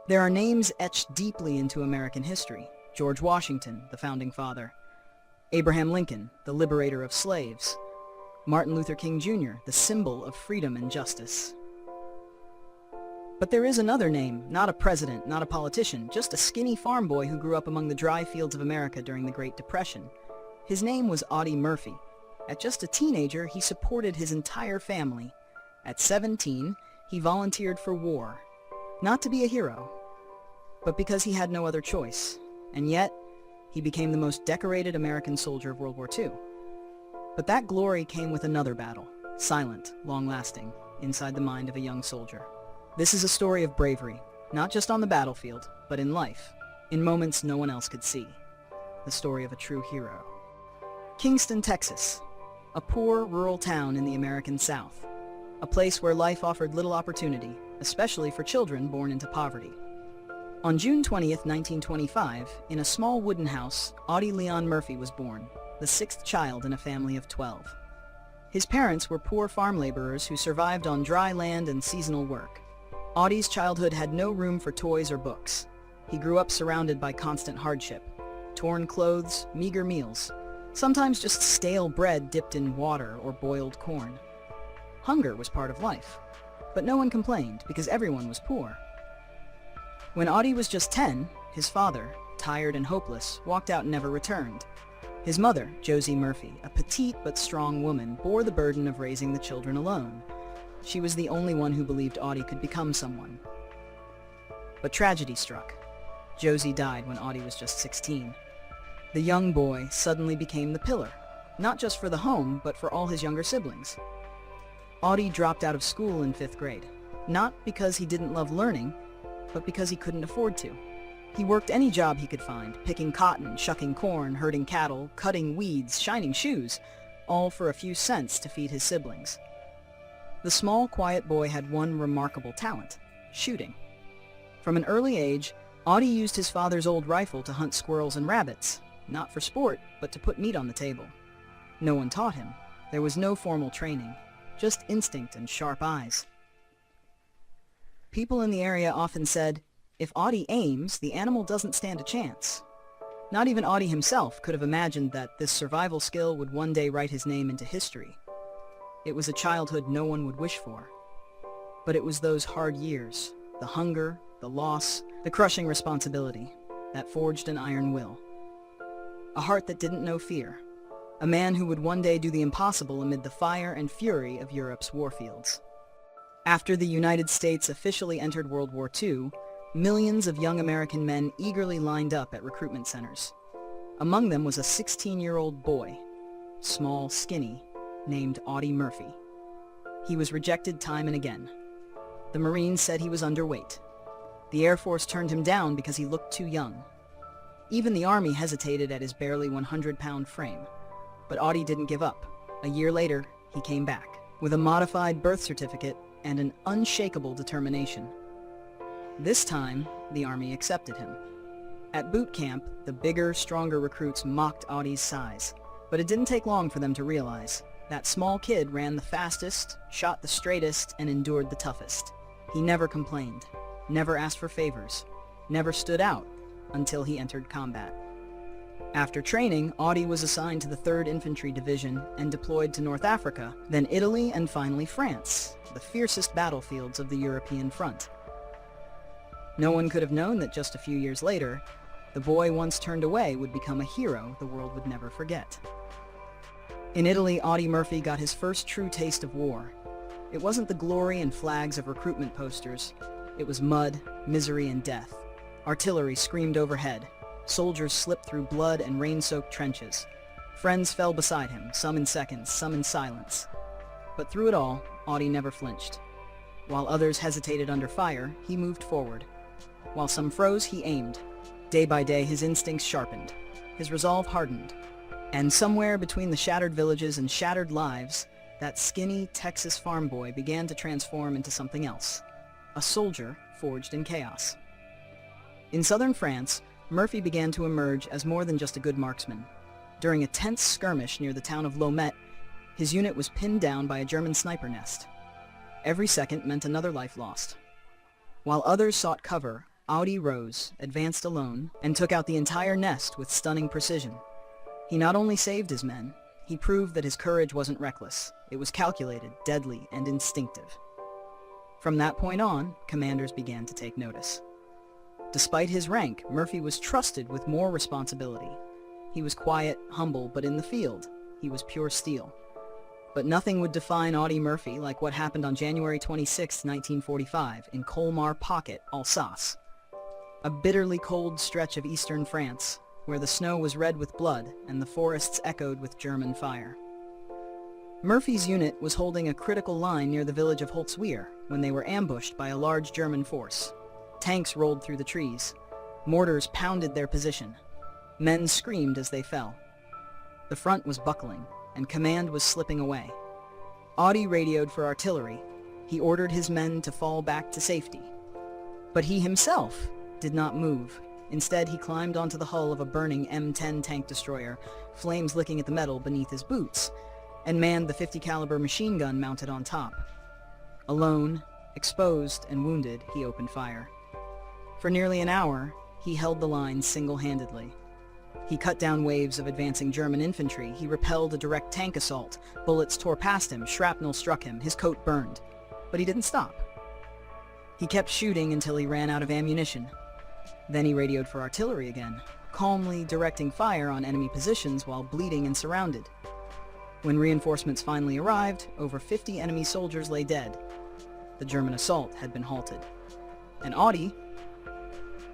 There are names etched deeply into American history. George Washington, the founding father. Abraham Lincoln, the liberator of slaves. Martin Luther King Jr., the symbol of freedom and justice. But there is another name, not a president, not a politician, just a skinny farm boy who grew up among the dry fields of America during the Great Depression. His name was Audie Murphy. At just a teenager, he supported his entire family. At 17, he volunteered for war. Not to be a hero, but because he had no other choice. And yet, he became the most decorated American soldier of World War II. But that glory came with another battle, silent, long-lasting, inside the mind of a young soldier. This is a story of bravery, not just on the battlefield, but in life, in moments no one else could see. The story of a true hero. Kingston, Texas, a poor, rural town in the American South, a place where life offered little opportunity, especially for children born into poverty. On June 20th, 1925, in a small wooden house, Audie Leon Murphy was born, the sixth child in a family of 12. His parents were poor farm laborers who survived on dry land and seasonal work. Audie's childhood had no room for toys or books. He grew up surrounded by constant hardship, torn clothes, meager meals, sometimes just stale bread dipped in water or boiled corn. Hunger was part of life, but no one complained because everyone was poor. When Audie was just 10, his father, tired and hopeless, walked out and never returned. His mother, Josie Murphy, a petite but strong woman, bore the burden of raising the children alone. She was the only one who believed Audie could become someone. But tragedy struck. Josie died when Audie was just 16. The young boy suddenly became the pillar, not just for the home, but for all his younger siblings. Audie dropped out of school in 5th grade, not because he didn't love learning, but because he couldn't afford to. He worked any job he could find, picking cotton, shucking corn, herding cattle, cutting weeds, shining shoes, all for a few cents to feed his siblings. The small, quiet boy had one remarkable talent: shooting. From an early age, Audie used his father's old rifle to hunt squirrels and rabbits, not for sport, but to put meat on the table. No one taught him. There was no formal training, just instinct and sharp eyes. People in the area often said, if Audie aims, the animal doesn't stand a chance. Not even Audie himself could have imagined that this survival skill would one day write his name into history. It was a childhood no one would wish for. But it was those hard years, the hunger, the loss, the crushing responsibility, that forged an iron will. A heart that didn't know fear. A man who would one day do the impossible amid the fire and fury of Europe's warfields. After the United States officially entered World War II, millions of young American men eagerly lined up at recruitment centers. Among them was a 16-year-old boy, small, skinny, named Audie Murphy. He was rejected time and again. The Marines said he was underweight. The Air Force turned him down because he looked too young. Even the Army hesitated at his barely 100-pound frame. But Audie didn't give up. A year later, he came back, with a modified birth certificate and an unshakable determination. This time, the Army accepted him. At boot camp, the bigger, stronger recruits mocked Audie's size, but it didn't take long for them to realize that small kid ran the fastest, shot the straightest, and endured the toughest. He never complained, never asked for favors, never stood out until he entered combat. After training, Audie was assigned to the 3rd Infantry Division and deployed to North Africa, then Italy, and finally France, the fiercest battlefields of the European front. No one could have known that just a few years later, the boy once turned away would become a hero the world would never forget. In Italy, Audie Murphy got his first true taste of war. It wasn't the glory and flags of recruitment posters. It was mud, misery, and death. Artillery screamed overhead. Soldiers slipped through blood and rain-soaked trenches. Friends fell beside him, some in seconds, some in silence. But through it all, Audie never flinched. While others hesitated under fire, he moved forward. While some froze, he aimed. Day by day, his instincts sharpened. His resolve hardened. And somewhere between the shattered villages and shattered lives, that skinny Texas farm boy began to transform into something else. A soldier forged in chaos. In southern France, Murphy began to emerge as more than just a good marksman. During a tense skirmish near the town of Lomet, his unit was pinned down by a German sniper nest. Every second meant another life lost. While others sought cover, Audie rose, advanced alone, and took out the entire nest with stunning precision. He not only saved his men, he proved that his courage wasn't reckless. It was calculated, deadly, and instinctive. From that point on, commanders began to take notice. Despite his rank, Murphy was trusted with more responsibility. He was quiet, humble, but in the field, he was pure steel. But nothing would define Audie Murphy like what happened on January 26, 1945, in Colmar Pocket, Alsace. A bitterly cold stretch of eastern France, where the snow was red with blood and the forests echoed with German fire. Murphy's unit was holding a critical line near the village of Holzwihr when they were ambushed by a large German force. Tanks rolled through the trees. Mortars pounded their position. Men screamed as they fell. The front was buckling, and command was slipping away. Audie radioed for artillery. He ordered his men to fall back to safety. But he himself did not move. Instead, he climbed onto the hull of a burning M10 tank destroyer, flames licking at the metal beneath his boots, and manned the .50 caliber machine gun mounted on top. Alone, exposed, and wounded, he opened fire. For nearly an hour, he held the line single-handedly. He cut down waves of advancing German infantry. He repelled a direct tank assault. Bullets tore past him. Shrapnel struck him. His coat burned. But he didn't stop. He kept shooting until he ran out of ammunition. Then he radioed for artillery again, calmly directing fire on enemy positions while bleeding and surrounded. When reinforcements finally arrived, over 50 enemy soldiers lay dead. The German assault had been halted. And Audie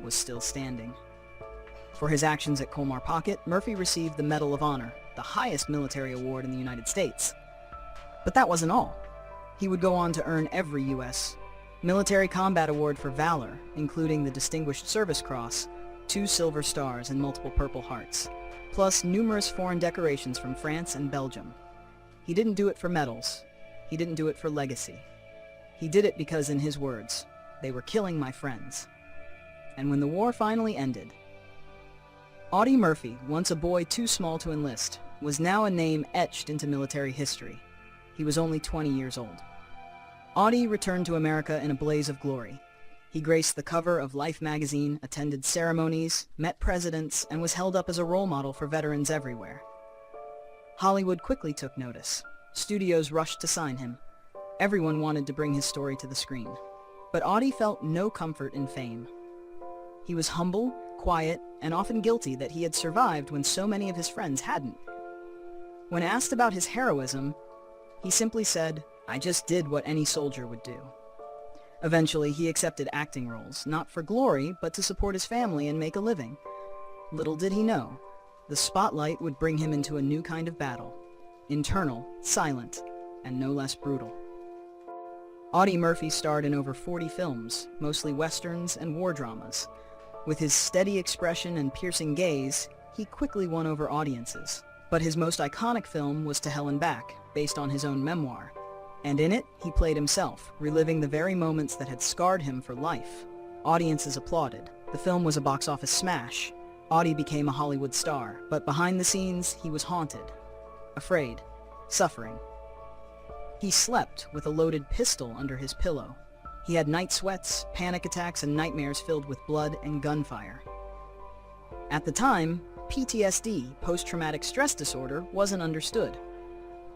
was still standing. For his actions at Colmar Pocket, Murphy received the Medal of Honor, the highest military award in the United States. But that wasn't all. He would go on to earn every U.S. Military Combat Award for Valor, including the Distinguished Service Cross, 2 Silver Stars, and multiple Purple Hearts, plus numerous foreign decorations from France and Belgium. He didn't do it for medals. He didn't do it for legacy. He did it because, in his words, they were killing my friends. And when the war finally ended, Audie Murphy, once a boy too small to enlist, was now a name etched into military history. He was only 20 years old. Audie returned to America in a blaze of glory. He graced the cover of Life magazine, attended ceremonies, met presidents, and was held up as a role model for veterans everywhere. Hollywood quickly took notice. Studios rushed to sign him. Everyone wanted to bring his story to the screen. But Audie felt no comfort in fame. He was humble, quiet, and often guilty that he had survived when so many of his friends hadn't. When asked about his heroism, he simply said, "I just did what any soldier would do." Eventually, he accepted acting roles, not for glory, but to support his family and make a living. Little did he know, the spotlight would bring him into a new kind of battle. Internal, silent, and no less brutal. Audie Murphy starred in over 40 films, mostly westerns and war dramas. With his steady expression and piercing gaze, he quickly won over audiences. But his most iconic film was To Hell and Back, based on his own memoir. And in it, he played himself, reliving the very moments that had scarred him for life. Audiences applauded. The film was a box office smash. Audie became a Hollywood star, but behind the scenes, he was haunted, afraid, suffering. He slept with a loaded pistol under his pillow. He had night sweats, panic attacks, and nightmares filled with blood and gunfire. At the time, PTSD, post-traumatic stress disorder, wasn't understood.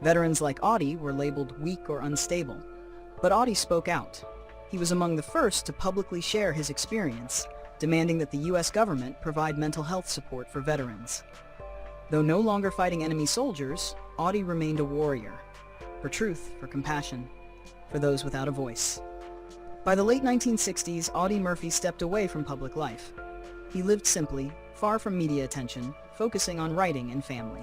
Veterans like Audie were labeled weak or unstable. But Audie spoke out. He was among the first to publicly share his experience, demanding that the U.S. government provide mental health support for veterans. Though no longer fighting enemy soldiers, Audie remained a warrior. For truth, for compassion, for those without a voice. By the late 1960s, Audie Murphy stepped away from public life. He lived simply, far from media attention, focusing on writing and family.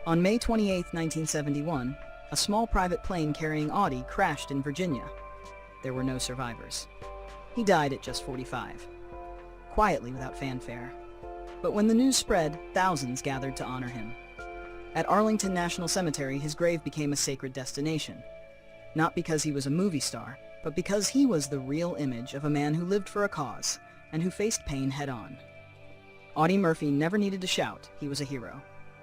On May 28, 1971, a small private plane carrying Audie crashed in Virginia. There were no survivors. He died at just 45, quietly without fanfare. But when the news spread, thousands gathered to honor him. At Arlington National Cemetery, his grave became a sacred destination. Not because he was a movie star, but because he was the real image of a man who lived for a cause and who faced pain head-on. Audie Murphy never needed to shout. He was a hero.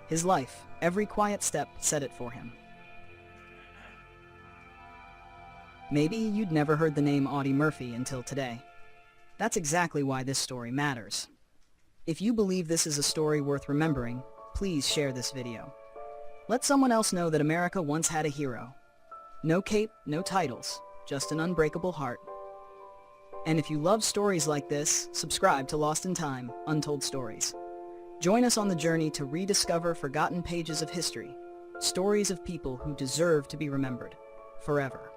His life, every quiet step, said it for him. Maybe you'd never heard the name Audie Murphy until today. That's exactly why this story matters. If you believe this is a story worth remembering, please share this video. Let someone else know that America once had a hero. No cape, no titles, just an unbreakable heart. And if you love stories like this, subscribe to Lost in Time, Untold Stories. Join us on the journey to rediscover forgotten pages of history, stories of people who deserve to be remembered forever.